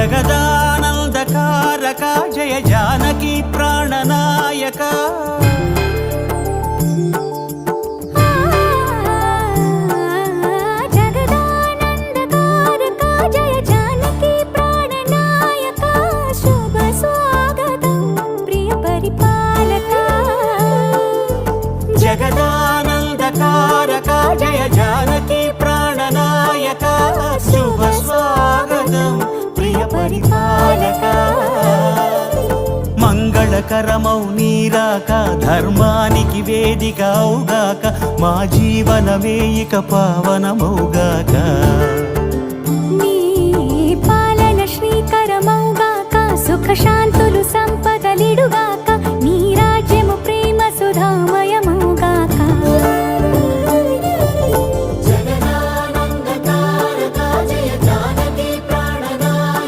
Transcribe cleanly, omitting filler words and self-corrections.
జగదానందకారక జయ జానకి ప్రాణనాయక జగదానందకారక జయ జానకి ప్రాణనాయక శుభ స్వాగతం ప్రియ పరిపాలక జగదానందకారక జయ జానకి ప్రాణనాయక శుభ స్వాగతం ప్రియ పరిపాలక మంగళకరమౌ నీరాక ధర్మానికి వేదిక అవుగాక మా జీవనమే ఇక పావనమౌగాక నీ పాలన శ్రీకరమౌగాక సుఖ శాంతి